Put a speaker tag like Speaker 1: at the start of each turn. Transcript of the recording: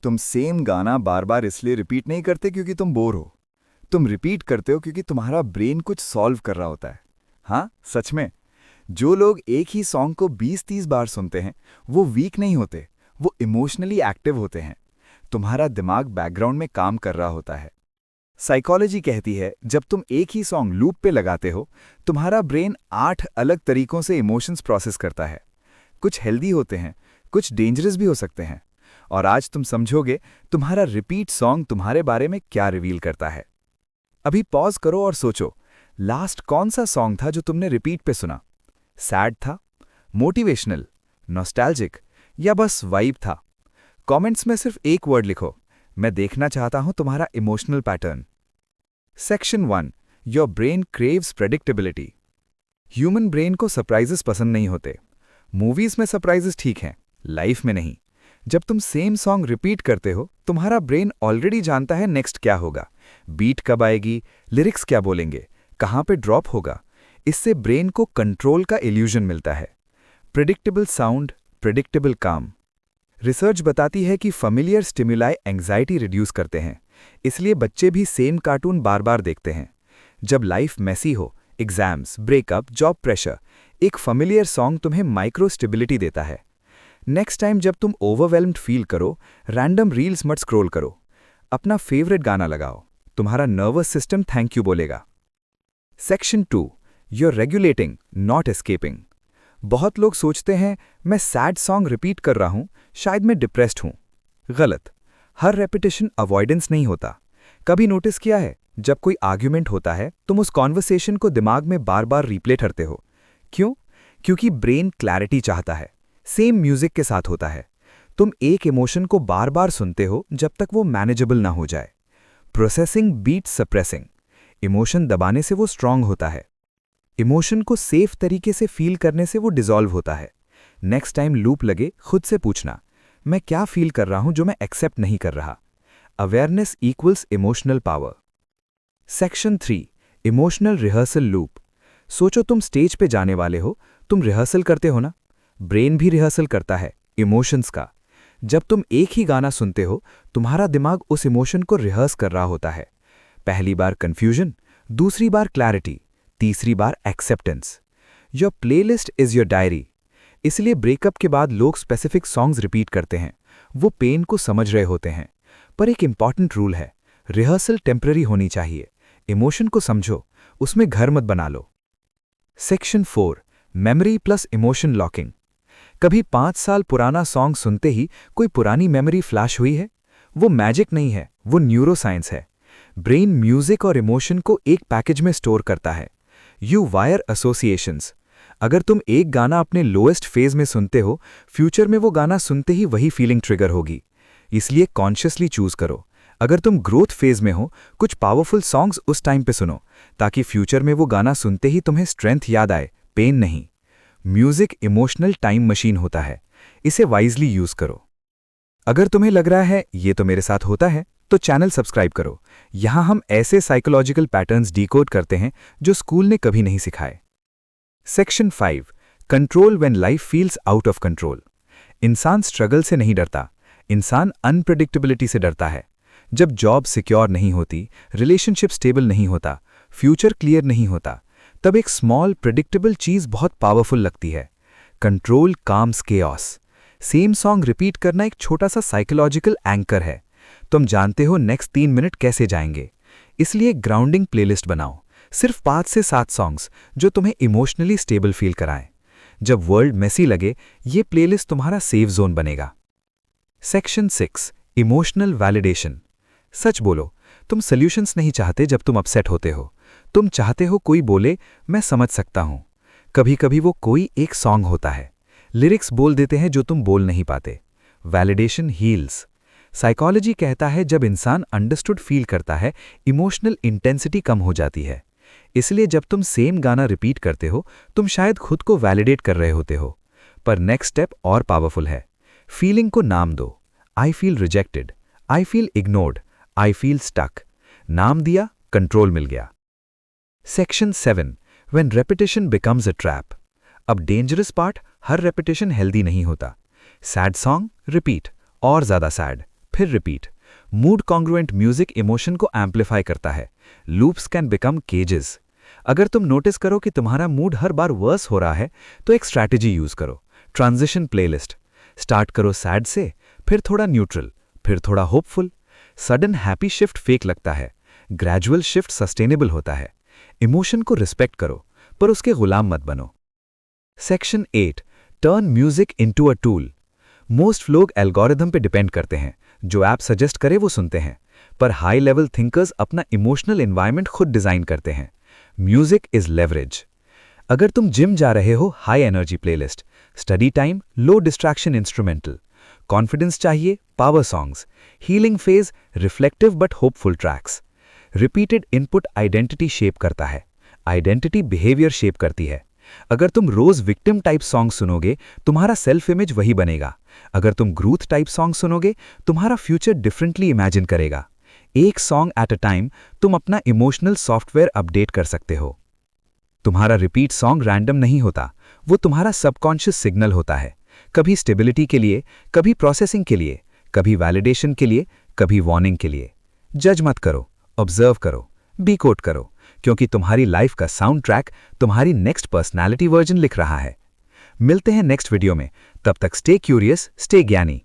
Speaker 1: तुम सेम गाना बार बार इसलिए रिपीट नहीं करते क्योंकि तुम बोर हो। तुम रिपीट करते हो क्योंकि तुम्हारा ब्रेन कुछ सॉल्व कर रहा होता है। हाँ, सच में। जो लोग एक ही सॉन्ग को 20-30 बार सुनते हैं, वो वीक नहीं होते, वो इमोशनली एक्टिव होते हैं। तुम्हारा दिमाग बैकग्राउंड में काम कर रहा होता है। साइकोलॉजी कहती है जब तुम एक ही सॉन्ग लूप पे लगाते हो, तुम्हारा ब्रेन 8 अलग तरीकों से इमोशंस प्रोसेस करता है। कुछ हेल्दी होते हैं, कुछ डेंजरस भी हो सकते हैं। और आज तुम समझोगे तुम्हारा रिपीट सॉन्ग तुम्हारे बारे में क्या रिवील करता है। अभी पॉज करो और सोचो, लास्ट कौन सा सॉन्ग था जो तुमने रिपीट पे सुना? सैड था, मोटिवेशनल, नॉस्टैल्जिक या बस वाइब था? कमेंट्स में सिर्फ एक वर्ड लिखो, मैं देखना चाहता हूं तुम्हारा emotional pattern. Section 1, your brain craves predictability. Human brain को सरप्राइजेस पसंद नहीं होते। मूवीज में सरप्राइजेस ठीक हैं, लाइफ में नहीं। जब तुम सेम सॉन्ग रिपीट करते हो, तुम्हारा ब्रेन ऑलरेडी जानता है नेक्स्ट क्या होगा, बीट कब आएगी, लिरिक्स क्या बोलेंगे, कहाँ पे ड्रॉप होगा। इससे ब्रेन को कंट्रोल का इल्यूजन मिलता है। प्रेडिक्टेबल साउंड, प्रेडिक्टेबल काम। रिसर्च बताती है कि फैमिलियर स्टिमुलाई एंग्जाइटी रिड्यूस करते हैं, इसलिए बच्चे भी सेम कार्टून बार बार देखते हैं। जब लाइफ मैसी हो, एग्जाम्स, ब्रेकअप, जॉब प्रेशर, एक फैमिलियर सॉन्ग तुम्हें माइक्रो स्टेबिलिटी देता है। नेक्स्ट टाइम जब तुम ओवरवेल्म्ड फील करो, रैंडम रील्स मत स्क्रॉल करो, अपना फेवरेट गाना लगाओ, तुम्हारा नर्वस सिस्टम थैंक यू बोलेगा। Section 2, you're regulating not escaping. बहुत लोग सोचते हैं मैं सैड सॉन्ग रिपीट कर रहा हूं, शायद मैं डिप्रेस्ड हूं। गलत। हर रेपिटेशन अवॉइडेंस नहीं होता। कभी नोटिस किया है जब कोई आर्ग्यूमेंट होता है तुम उस कॉन्वर्सेशन को दिमाग में बार बार रिप्ले करते हो? क्यों? क्योंकि ब्रेन क्लैरिटी चाहता है। सेम म्यूजिक के साथ होता है। तुम एक इमोशन को बार बार सुनते हो जब तक वो मैनेजेबल ना हो जाए। Processing beat suppressing. इमोशन दबाने से वो स्ट्रांग होता है। इमोशन को सेफ तरीके से फील करने से वो डिसॉल्व होता है। नेक्स्ट टाइम लूप लगे, खुद से पूछना, मैं क्या फील कर रहा हूं जो मैं एक्सेप्ट नहीं कर रहा? Awareness equals emotional power. Section 3, emotional rehearsal loop. सोचो तुम स्टेज पे जाने वाले हो, तुम रिहर्सल करते हो ना? ब्रेन भी रिहर्सल करता है, इमोशंस का। जब तुम एक ही गाना सुनते हो, तुम्हारा दिमाग उस इमोशन को रिहर्स कर रहा होता है। पहली बार कंफ्यूजन, दूसरी बार क्लैरिटी, तीसरी बार acceptance. Your playlist is your diary. इसलिए ब्रेकअप के बाद लोग स्पेसिफिक सॉन्ग्स रिपीट करते हैं। वो पेन को समझ रहे होते हैं। पर एक इंपॉर्टेंट रूल है, रिहर्सल टेम्पररी होनी चाहिए। इमोशन को समझो, उसमें घर मत बना लो। Section 4, memory plus emotion locking. कभी 5 साल पुराना सॉन्ग सुनते ही कोई पुरानी मेमोरी फ्लैश हुई है? वो मैजिक नहीं है, वो न्यूरोसाइंस है। ब्रेन म्यूजिक और इमोशन को एक पैकेज में स्टोर करता है। You wire associations. अगर तुम एक गाना अपने लोएस्ट फेज में सुनते हो, फ्यूचर में वो गाना सुनते ही वही फीलिंग ट्रिगर होगी। इसलिए कॉन्शियसली चूज करो। अगर तुम ग्रोथ फेज में हो, कुछ पावरफुल सॉन्ग्स उस टाइम पे सुनो, ताकि फ्यूचर में वो गाना सुनते ही तुम्हें स्ट्रेंथ याद आए, पेन नहीं। म्यूजिक इमोशनल टाइम मशीन होता है, इसे वाइजली यूज करो। अगर तुम्हें लग रहा है ये तो मेरे साथ होता है, तो चैनल सब्सक्राइब करो। यहां हम ऐसे साइकोलॉजिकल पैटर्न्स डिकोड करते हैं जो स्कूल ने कभी नहीं सिखाए। Section 5, control when life feels out of control. इंसान स्ट्रगल से नहीं डरता, इंसान अनप्रेडिक्टेबिलिटी से डरता है। जब जॉब सिक्योर नहीं होती, रिलेशनशिप स्टेबल नहीं होता, फ्यूचर क्लियर नहीं होता, तब एक स्मॉल प्रेडिक्टेबल चीज बहुत पावरफुल लगती है। Control calms chaos. Same song repeat करना एक छोटा सा साइकोलॉजिकल एंकर है। तुम जानते हो नेक्स्ट 3 मिनट कैसे जाएंगे। इसलिए ग्राउंडिंग प्लेलिस्ट बनाओ, सिर्फ 5 से 7 सॉन्ग्स जो तुम्हें इमोशनली स्टेबल फील कराएं। जब वर्ल्ड मेसी लगे, ये प्लेलिस्ट तुम्हारा सेफ जोन बनेगा। Section 6, emotional validation. सच बोलो, तुम सॉल्यूशंस नहीं चाहते जब तुम अपसेट होते हो। तुम चाहते हो कोई बोले, मैं समझ सकता हूं। कभी कभी वो कोई एक सॉन्ग होता है, लिरिक्स बोल देते हैं जो तुम बोल नहीं पाते। Validation heels. साइकोलॉजी कहता है जब इंसान अंडरस्टूड फील करता है, इमोशनल इंटेंसिटी कम हो जाती है। इसलिए जब तुम सेम गाना रिपीट करते हो, तुम शायद खुद को वैलिडेट कर रहे होते हो। पर नेक्स्ट स्टेप और पावरफुल है। फीलिंग को नाम दो। I feel rejected, I feel ignored, I feel stuck. नाम दिया, कंट्रोल मिल गया। Section 7, when repetition becomes a trap. अब डेंजरस पार्ट, हर रेपिटेशन हेल्दी नहीं होता। सैड सॉन्ग रिपीट, और ज्यादा सैड,
Speaker 2: फिर repeat. Mood congruent music emotion को एम्पलीफाई करता है। Loops can become cages. अगर तुम नोटिस करो कि तुम्हारा मूड हर बार वर्स हो रहा है तो एक स्ट्रैटेजी यूज करो। Transition playlist. स्टार्ट करो सैड से, फिर थोड़ा न्यूट्रल, फिर थोड़ा hopeful. Sudden happy shift fake लगता है, ग्रेजुअल शिफ्ट सस्टेनेबल होता है। इमोशन को रिस्पेक्ट करो, पर उसके गुलाम मत बनो। Section 8, turn music into a tool. Most लोग एल्गोरिथम पे डिपेंड करते हैं, जो ऐप सजेस्ट करे वो सुनते हैं, पर हाई लेवल थिंकर्स अपना इमोशनल एनवायरनमेंट खुद डिजाइन करते हैं। Music is leverage. अगर तुम जिम जा रहे हो, high energy playlist. Study time, low distraction instrumental. Confidence चाहिए, power songs. Healing phase, reflective but hopeful tracks. Repeated input identity shape करता है, आइडेंटिटी बिहेवियर शेप करती है। अगर तुम रोज विक्टिम टाइप सॉन्ग सुनोगे, तुम्हारा सेल्फ इमेज वही बनेगा। अगर तुम ग्रूथ टाइप सॉन्ग सुनोगे, तुम्हारा फ्यूचर डिफरेंटली इमेजिन करेगा। एक सॉन्ग एट अ टाइम तुम अपना इमोशनल सॉफ्टवेयर अपडेट कर सकते हो। तुम्हारा रिपीट सॉन्ग रैंडम नहीं होता, वो तुम्हारा सबकॉन्शियस सिग्नल होता है। कभी स्टेबिलिटी के लिए, कभी प्रोसेसिंग के लिए, कभी वैलिडेशन के लिए, कभी वार्निंग के लिए। जज मत करो, ऑब्जर्व करो, डिकोड करो, क्योंकि तुम्हारी लाइफ का साउंड ट्रैक तुम्हारी नेक्स्ट पर्सनैलिटी वर्जन लिख रहा है। मिलते हैं नेक्स्ट वीडियो में, तब तक स्टे क्यूरियस, स्टे ज्ञानी।